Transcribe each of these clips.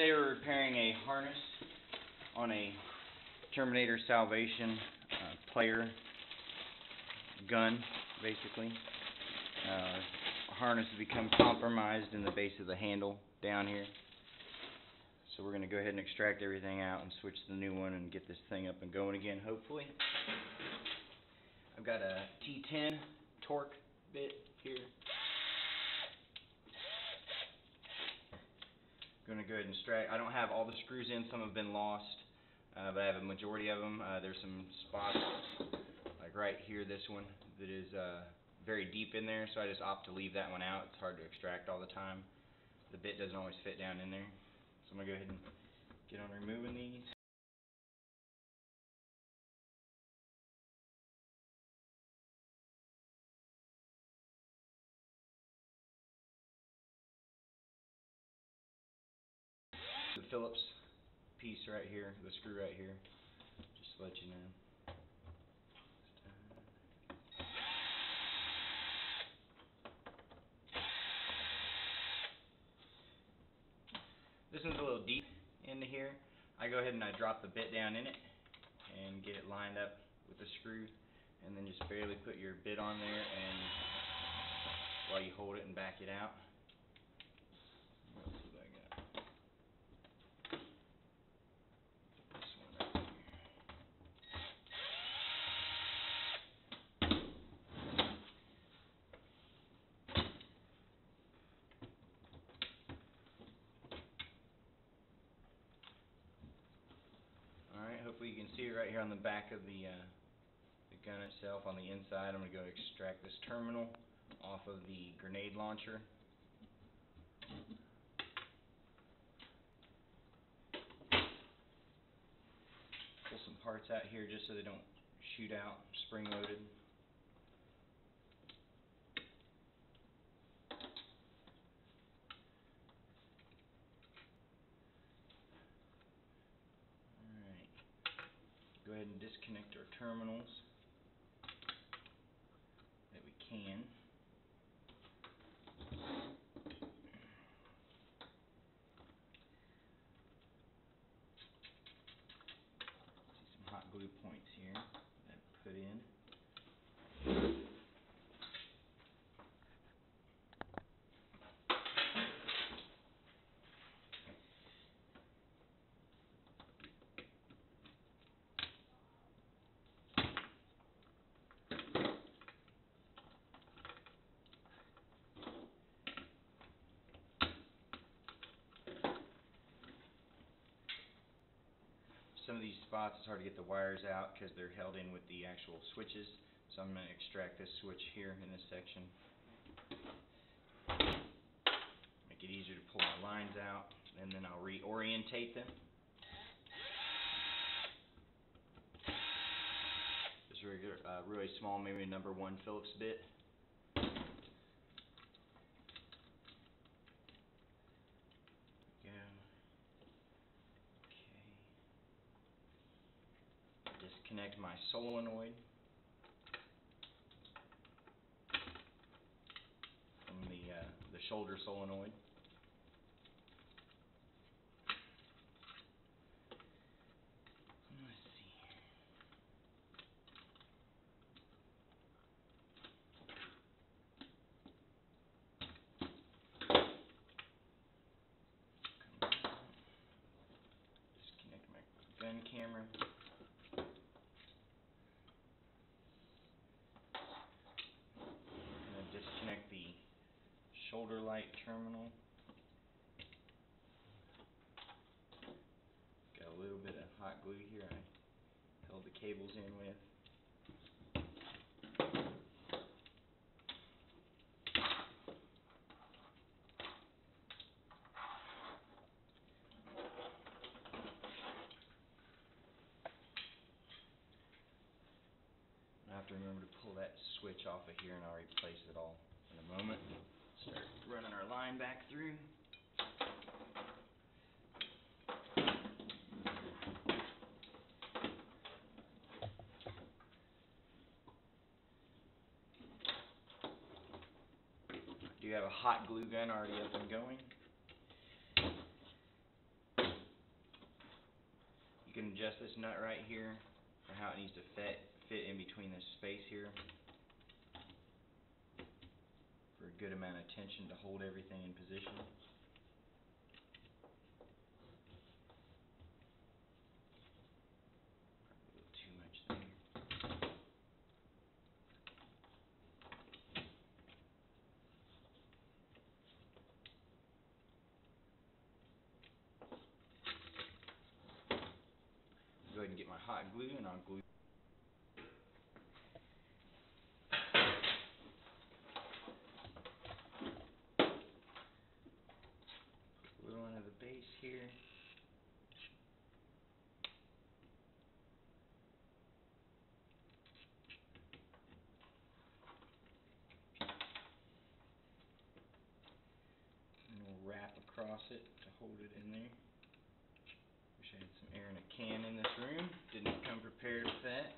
Today we're repairing a harness on a Terminator Salvation player gun, basically. Harness has become compromised in the base of the handle down here. So we're going to go ahead and extract everything out and switch to the new one and get this thing up and going again, hopefully. I've got a T10 torque bit here. I'm going to go ahead and extract. I don't have all the screws in, some have been lost, but I have a majority of them. There's some spots, like right here, this one, that is very deep in there, so I just opt to leave that one out. It's hard to extract all the time. The bit doesn't always fit down in there. So I'm going to go ahead and get on removing these. The Phillips piece right here, the screw right here, just to let you know. This one's a little deep into here. I go ahead and I drop the bit down in it and get it lined up with the screw, and then just barely put your bit on there and while you hold it and back it out. What else have I got? This one right here. Alright, hopefully you can see it right here on the back of the gun itself. On the inside, I'm going to go extract this terminal off of the grenade launcher. Pull some parts out here just so they don't shoot out, spring loaded. Alright, go ahead and disconnect our terminals that we can. See some hot glue points here that I put in. Some of these spots, it's hard to get the wires out because they're held in with the actual switches. So I'm going to extract this switch here in this section. Make it easier to pull my lines out, and then I'll reorientate them. Just really small, maybe a number 1 Phillips bit. Disconnect my solenoid from the shoulder solenoid. Let's see here. Disconnect my gun camera. Disconnect the shoulder light terminal. Got a little bit of hot glue here I held the cables in with. I have to remember to pull that switch off of here, and I'll replace it all in a moment. Start running our line back through. I do have a hot glue gun already up and going. can adjust this nut right here for how it needs to fit in between this space here for a good amount of tension to hold everything in position. A little too much there. Go ahead and get my hot glue, and I'll glue. Glue onto the base here. And we'll wrap across it to hold it in there. Wish I had some air in a can in this room. Didn't come prepared with that.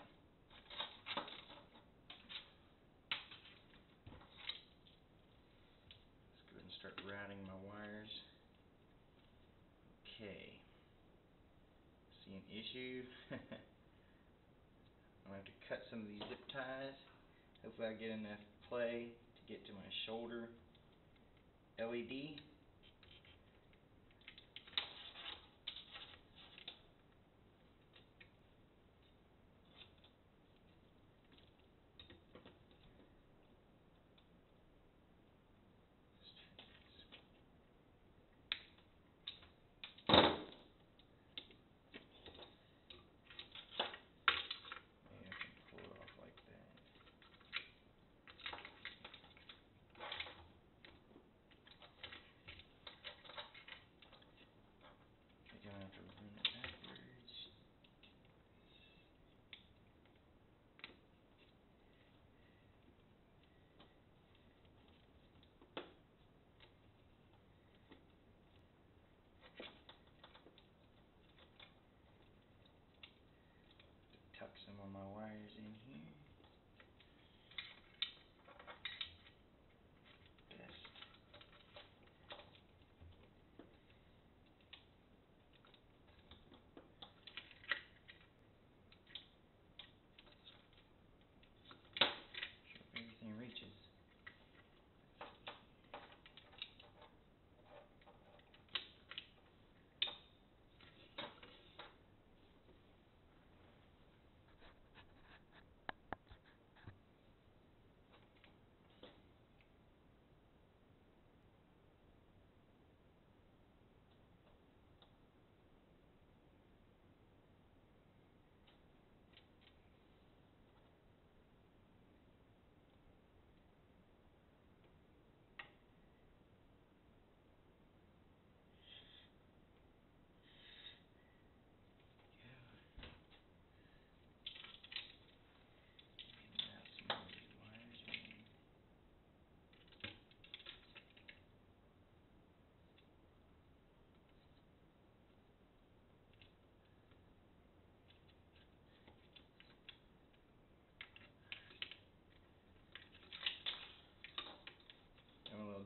Let's go ahead and start routing my wires. Okay. See an issue? I'm going to have to cut some of these zip ties. Hopefully I get enough play to get to my shoulder LED. Tuck some of my wires in here. Best. Sure everything reaches.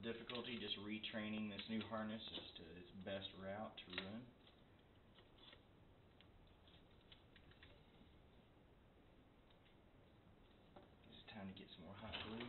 Difficulty just retraining this new harness as to its best route to run. It's time to get some more hot glue.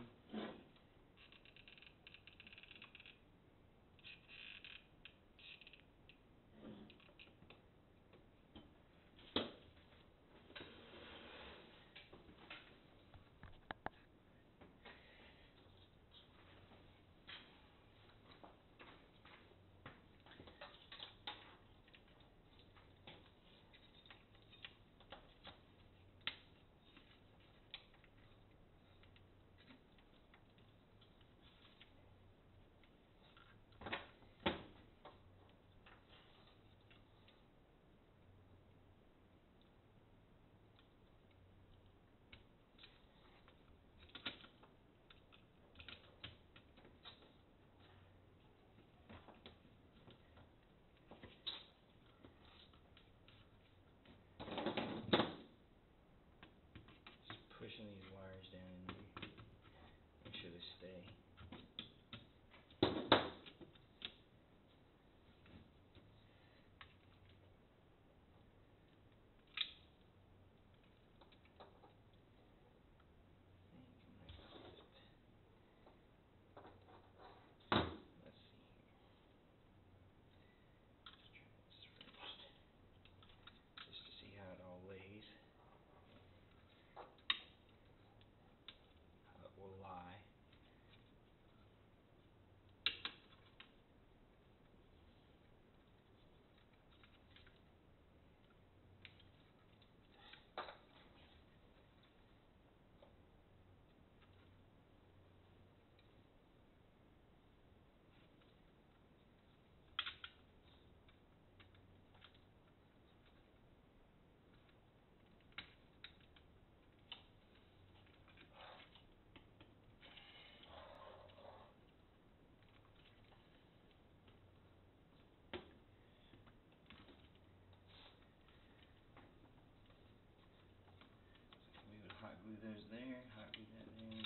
there, hot glue that there.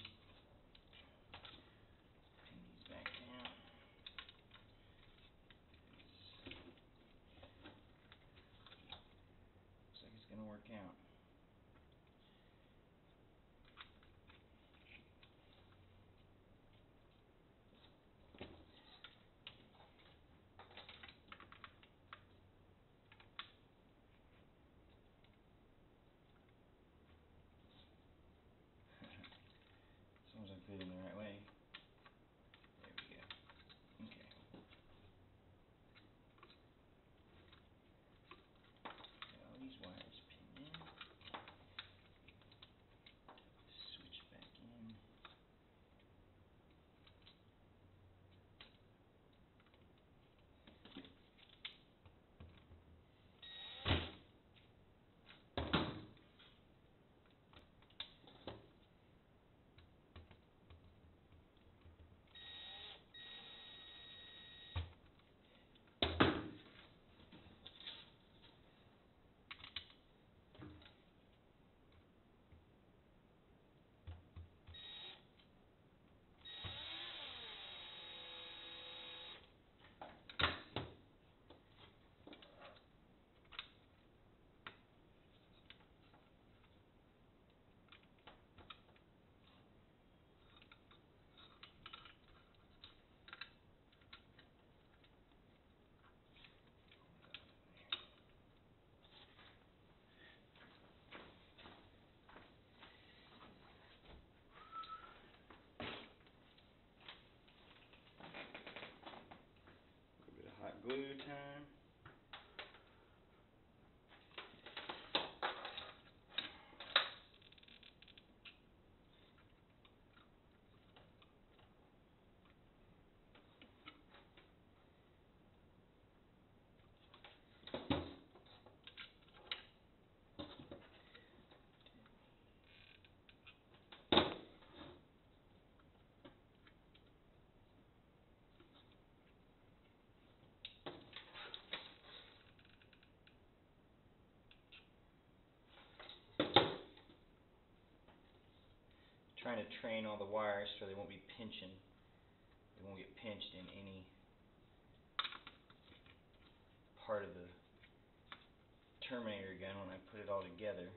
Pin these back down. Looks like it's going to work out. As long as I put it in the right way. There we go. Okay. Got all these wires pinned in. Switch back in. Hot glue time. Trying to train all the wires so they won't be pinching. They won't get pinched in any part of the Terminator gun when I put it all together.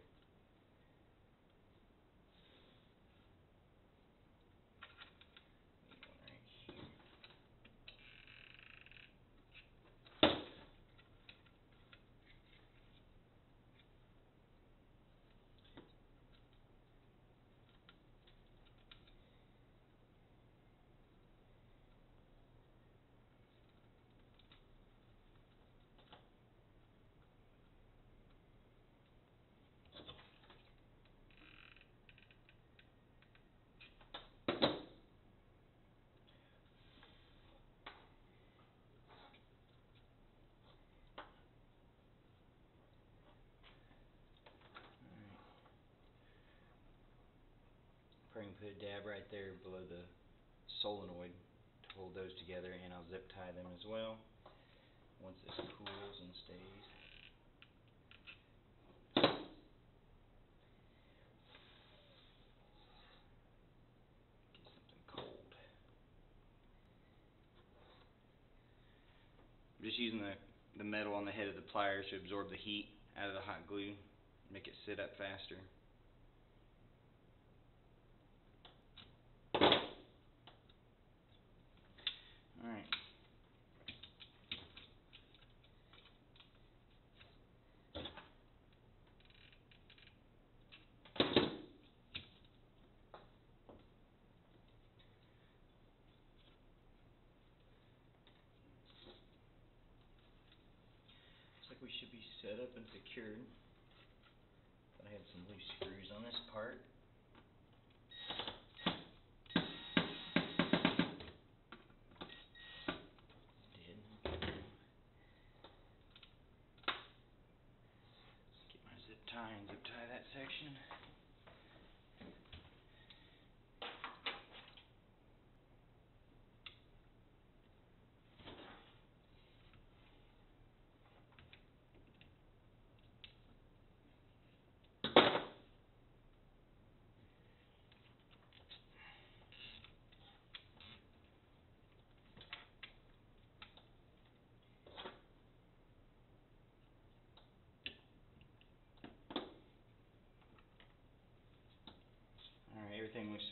Probably put a dab right there below the solenoid to hold those together, and I'll zip tie them as well once this cools and stays. Get something cold. I'm just using the metal on the head of the pliers to absorb the heat out of the hot glue, make it sit up faster. Alright. Looks like we should be set up and secured. I had some loose screws on this part. Get my zip tie and zip tie that section.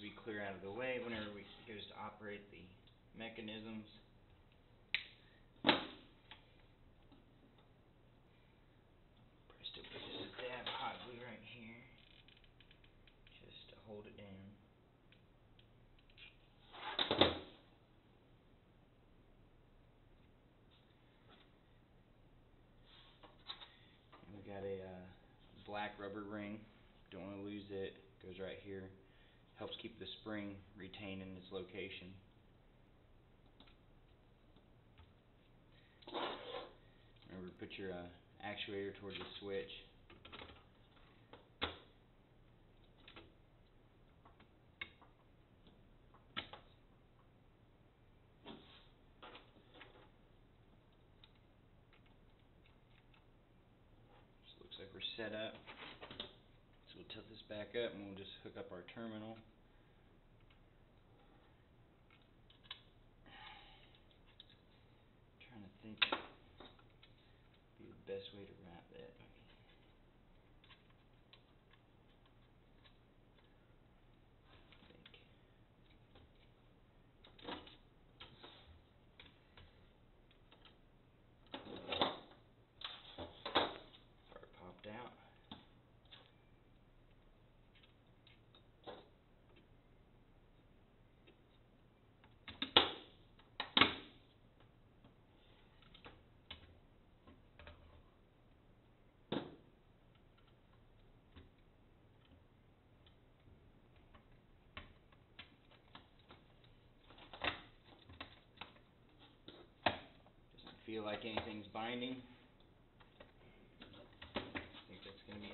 be clear out of the way whenever it goes to operate the mechanisms. Still put just a dab of hot glue right here, just to hold it down. And we got a black rubber ring. Don't want to lose it. Goes right here. Helps keep the spring retained in its location. Remember to put your actuator towards the switch. So looks like we're set up. So we'll tilt this back up and we'll just hook up our terminal. Trying to think be the best way to wrap that. Part popped out. Doesn't feel like anything's binding. I think that's going to be